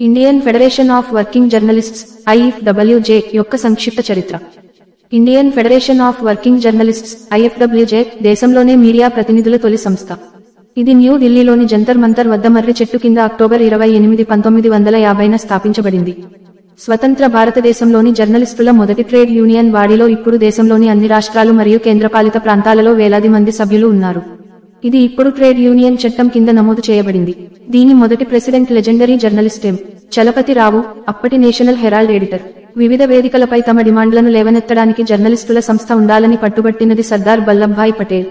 Indian federation of working journalists IFWJ యొక్క సంక్షిప్త చరిత్ర. Indian federation of working journalists IFWJ దేశంలోనే మీడియా ప్రతినిధుల తొలి సంస్థ. ఇది న్యూ ఢిల్లీలోని జంతర్ మంతర్ వద్ద మర్రి చెట్టు కింద అక్టోబర్ 28, 1950న స్థాపించబడింది. స్వతంత్ర భారతదేశంలోని జర్నలిస్టుల మొదటి ట్రేడ్ యూనియన్ వాడిలో ఇప్పుడు దేశంలోని అన్ని రాష్ట్రాలు మరియు కేంద్రపాలిత ప్రాంతాలలో వేలాది మంది సభ్యులు ఉన్నారు. ఇది ఇప్పుడు ట్రేడ్ యూనియన్ చట్టం కింద నమోదు చేయబడింది. దీని మొదటి president legendary journalist M. Chalapathi Rao, అప్పటి నేషనల్ హెరాల్డ్ ఎడిటర్. వివిధ వేదికలపై తమ డిమాండ్లను లేవనెత్తడానికి జర్నలిస్టుల సంస్థ ఉండాలని పట్టుబట్టినది సర్దార్ వల్లభాయ్ పటేల్.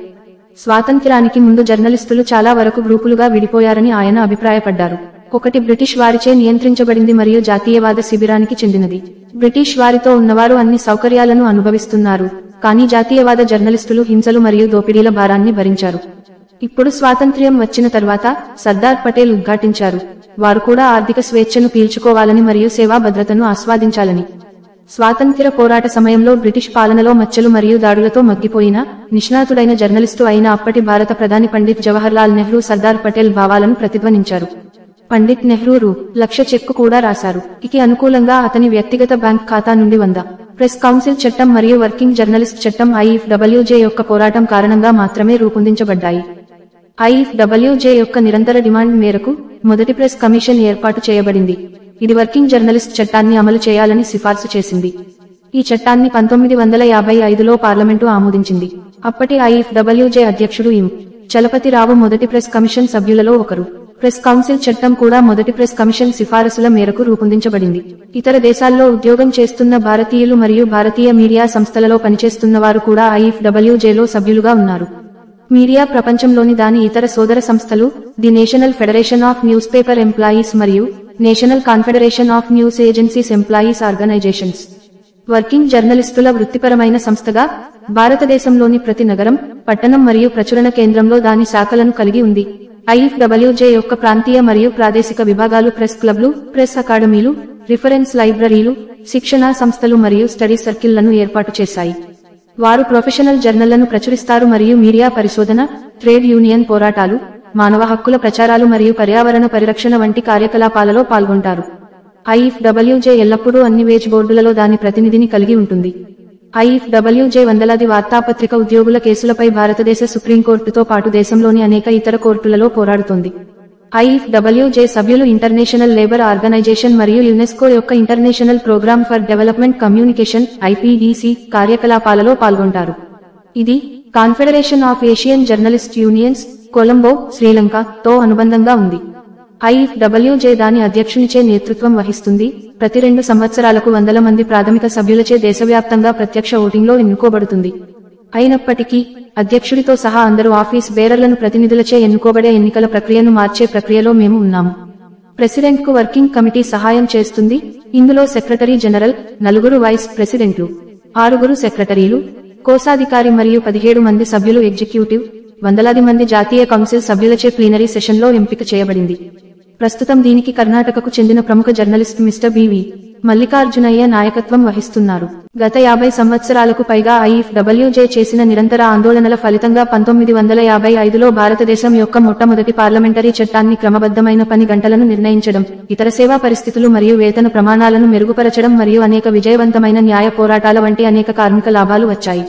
స్వాతంత్ర్యానికి ముందు జర్నలిస్టులు చాలా వరకు గ్రూపులుగా విడిపోయారని ఆయన అభిప్రాయపడ్డారు. ఒకటి బ్రిటిష్ వారిచే నియంత్రించబడింది మరియు జాతీయవాద శిబిరానికి చెందినది. బ్రిటిష్ వారితో ఉన్నవారు అన్ని సౌకర్యాలను అనుభవిస్తున్నారు, కానీ జాతీయవాద జర్నలిస్టులు హింసలు మరియు దోపిడీల భారాన్ని భరించారు. ఇప్పుడు స్వాతంత్ర్యం వచ్చిన తర్వాత సర్దార్ పటేల్ ఉద్ఘాటించారు, వారు కూడా ఆర్థిక స్వేచ్ఛను పీల్చుకోవాలని మరియు సేవా భద్రతను ఆస్వాదించాలని. స్వాతంత్ర్య పోరాట సమయంలో బ్రిటిష్ పాలనలో మచ్చలు మరియు దాడులతో మగ్గిపోయిన నిష్ణాతుడైన జర్నలిస్టు అయిన అప్పటి భారత ప్రధాని పండిత్ జవహర్లాల్ నెహ్రూ సర్దార్ పటేల్ భావాలను ప్రతిధ్వనించారు. పండిత్ నెహ్రూ రూ. చెక్కు కూడా రాశారు. ఇకి అనుకూలంగా అతని వ్యక్తిగత బ్యాంక్ ఖాతా నుండి 100 ప్రెస్ కౌన్సిల్ చట్టం మరియు వర్కింగ్ జర్నలిస్ట్ చట్టం IFWJ యొక్క పోరాటం కారణంగా మాత్రమే రూపొందించబడ్డాయి. IFWJ యొక్క నిరంతర డిమాండ్ మేరకు మొదటి ప్రెస్ కమిషన్ ఏర్పాటు చేయబడింది. ఇది వర్కింగ్ జర్నలిస్ట్ చట్టాన్ని అమలు చేయాలని సిఫార్సు చేసింది. ఈ చట్టాన్ని 1955లో పార్లమెంటు ఆమోదించింది. అప్పటి IFWJ అధ్యక్షుడు ఎం. చలపతి రావు మొదటి ప్రెస్ కమిషన్ సభ్యులలో ఒకరు. ప్రెస్ కౌన్సిల్ చట్టం కూడా మొదటి ప్రెస్ కమిషన్ సిఫారసుల మేరకు రూపొందించబడింది. ఇతర దేశాల్లో ఉద్యోగం చేస్తున్న భారతీయులు మరియు భారతీయ మీడియా సంస్థలలో పనిచేస్తున్న వారు కూడా IFWJలో సభ్యులుగా ఉన్నారు. మీడియా ప్రపంచంలోని దాని ఇతర సోదర సంస్థలు the national federation of newspaper employees మరియు national confederation of news agencies employees organizations. Working జర్నలిస్టుల వృత్తిపరమైన సంస్థగా భారతదేశంలోని ప్రతి నగరం, పట్టణం మరియు ప్రచురణ కేంద్రంలో దాని శాఖలను కలిగి ఉంది. IFWJ యొక్క ప్రాంతీయ మరియు ప్రాదేశిక విభాగాలు ప్రెస్ క్లబ్లు, ప్రెస్ అకాడమీలు, రిఫరెన్స్ లైబ్రరీలు, శిక్షణా సంస్థలు మరియు స్టడీ సర్కిళ్లను ఏర్పాటు చేశాయి. వారు ప్రొఫెషనల్ జర్నళ్లను ప్రచురిస్తారు మరియు మీడియా పరిశోధన, ట్రేడ్ యూనియన్ పోరాటాలు, మానవ హక్కుల ప్రచారాలు మరియు పర్యావరణ పరిరక్షణ వంటి కార్యకలాపాలలో పాల్గొంటారు. IFWJ ఎల్లప్పుడూ అన్ని వేజ్ బోర్డులలో దాని ప్రతినిధిని కలిగి ఉంటుంది. IFWJ వందలాది వార్తాపత్రిక ఉద్యోగుల కేసులపై భారతదేశ సుప్రీంకోర్టుతో పాటు దేశంలోని అనేక ఇతర కోర్టులలో పోరాడుతోంది. IFWJ సభ్యులు ఇంటర్నేషనల్ లేబర్ ఆర్గనైజేషన్ మరియు యునెస్కో యొక్క international programme for development communication IPDC కార్యకలాపాలలో పాల్గొంటారు. ఇది confederation of Asian journalist unions, Colombo, Sri Lanka తో అనుబంధంగా ఉంది. IFWJ దాని అధ్యక్షునిచే నేతృత్వం వహిస్తుంది. ప్రతి 2 సంవత్సరాలకు వందల మంది ప్రాథమిక సభ్యులచే దేశవ్యాప్తంగా ప్రత్యక్ష ఓటింగ్లో ఎన్నుకోబడుతుంది. అయినప్పటికీ అధ్యక్షుడితో సహా అందరూ ఆఫీస్ బేరర్లను ప్రతినిధులచే ఎన్నుకోబడే ఎన్నికల ప్రక్రియను మార్చే ప్రక్రియలో మేము ఉన్నాము. ప్రెసిడెంట్ కు వర్కింగ్ కమిటీ సహాయం చేస్తుంది. ఇందులో సెక్రటరీ జనరల్, 4 వైస్ ప్రెసిడెంట్లు, 6 సెక్రటరీలు, కోశాధికారి మరియు 17 మంది సభ్యులు ఎగ్జిక్యూటివ్, వందలాది మంది జాతీయ కౌన్సిల్ సభ్యులచే ప్లీనరీ సెషన్లో ఎంపిక చేయబడింది. ప్రస్తుతం దీనికి కర్ణాటకకు చెందిన ప్రముఖ జర్నలిస్ట్ మిస్టర్ బివి మల్లికార్జునయ్య నాయకత్వం వహిస్తున్నారు. గత 50 సంవత్సరాలకు పైగా IFWJ చేసిన నిరంతర ఆందోళనల ఫలితంగా 1955లో భారతదేశం యొక్క మొట్టమొదటి పార్లమెంటరీ చట్టాన్ని క్రమబద్ధమైన పని గంటలను నిర్ణయించడం, ఇతర సేవా పరిస్థితులు మరియు వేతన ప్రమాణాలను మెరుగుపరచడం మరియు అనేక విజయవంతమైన న్యాయ పోరాటాల వంటి అనేక కార్మిక లాభాలు వచ్చాయి.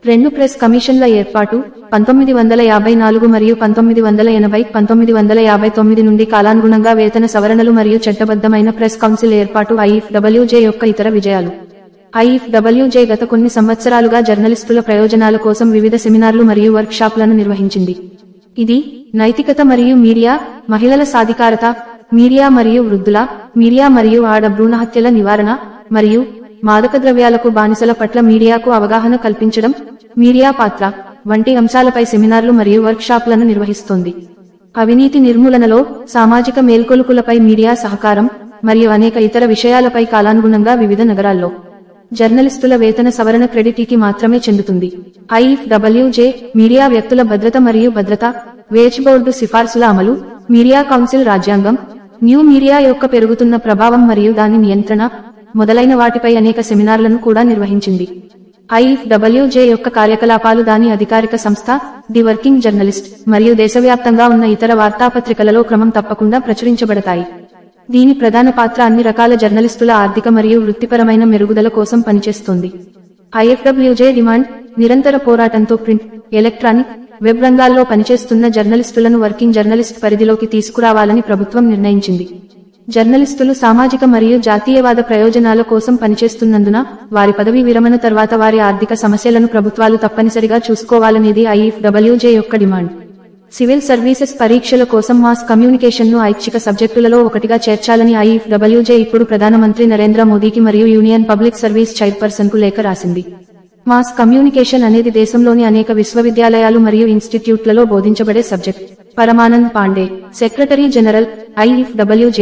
2 ప్రెస్ కమిషన్ల ఏర్పాటు 1954 మరియు 1980, 1959 నుండి కాలానుగుణంగా వేతన సవరణలు మరియు చట్టబద్ధమైన ప్రెస్ కౌన్సిల్ ఏర్పాటు IFWJ యొక్క ఇతర విజయాలు. IFWJ గత కొన్ని సంవత్సరాలుగా జర్నలిస్టుల ప్రయోజనాల కోసం వివిధ సెమినార్లు మరియు వర్క్ షాప్లను నిర్వహించింది. ఇది నైతికత మరియు మీడియా, మహిళల సాధికారత, మీడియా మరియు వృద్ధుల, మీడియా మరియు ఆడ భ్రూణహత్యల నివారణ, మరియు మాదక ద్రవ్యాలకు బానిసల పట్ల మీడియాకు అవగాహన కల్పించడం, మీడియా పాత్ర వంటి అంశాలపై సెమినార్లు మరియు వర్క్ షాప్లను నిర్వహిస్తోంది. అవినీతి నిర్మూలనలో, సామాజిక మేల్కొలుపులపై మీడియా సహకారం, మరియు అనేక ఇతర విషయాలపై కాలానుగుణంగా వివిధ నగరాల్లో జర్నలిస్టుల వేతన సవరణ క్రెడిటీకి మాత్రమే చెందుతుంది. IFWJ మీడియా వ్యక్తుల భద్రత మరియు భద్రత, వేజ్ బోర్డు సిఫార్సుల అమలు, మీడియా కౌన్సిల్ రాజ్యాంగం, న్యూ మీడియా యొక్క పెరుగుతున్న ప్రభావం మరియు దాని నియంత్రణ మొదలైన వాటిపై అనేక సెమినార్లను కూడా నిర్వహించింది. IFWJ యొక్క కార్యకలాపాలు దాని అధికారిక సంస్థ ది వర్కింగ్ జర్నలిస్ట్ మరియు దేశవ్యాప్తంగా ఉన్న ఇతర వార్తాపత్రికలలో క్రమం తప్పకుండా ప్రచురించబడతాయి. దీని ప్రధాన పాత్ర అన్ని రకాల జర్నలిస్టుల ఆర్థిక మరియు వృత్తిపరమైన మెరుగుదల కోసం పనిచేస్తోంది. IFWJ డిమాండ్ నిరంతర పోరాటంతో ప్రింట్, ఎలక్ట్రానిక్, వెబ్ రంగాల్లో పనిచేస్తున్న జర్నలిస్టులను వర్కింగ్ జర్నలిస్ట్ పరిధిలోకి తీసుకురావాలని ప్రభుత్వం నిర్ణయించింది. జర్నలిస్టులు సామాజిక మరియు జాతీయవాద ప్రయోజనాల కోసం పనిచేస్తున్నందున వారి పదవీ విరమణ తర్వాత వారి ఆర్థిక సమస్యలను ప్రభుత్వాలు తప్పనిసరిగా చూసుకోవాలనేది IFWJ యొక్క డిమాండ్. సివిల్ సర్వీసెస్ పరీక్షల కోసం మాస్ కమ్యూనికేషన్ను ఐచ్ఛిక సబ్జెక్టులలో ఒకటిగా చేర్చాలని IFWJ ఇప్పుడు ప్రధానమంత్రి నరేంద్ర మోదీకి మరియు యూనియన్ పబ్లిక్ సర్వీస్ చైర్పర్సన్కు లేఖ రాసింది. మాస్ కమ్యూనికేషన్ అనేది దేశంలోని అనేక విశ్వవిద్యాలయాలు మరియు ఇన్స్టిట్యూట్లలో బోధించబడే subject. Parmanand Pandey, secretary general, IFWJ.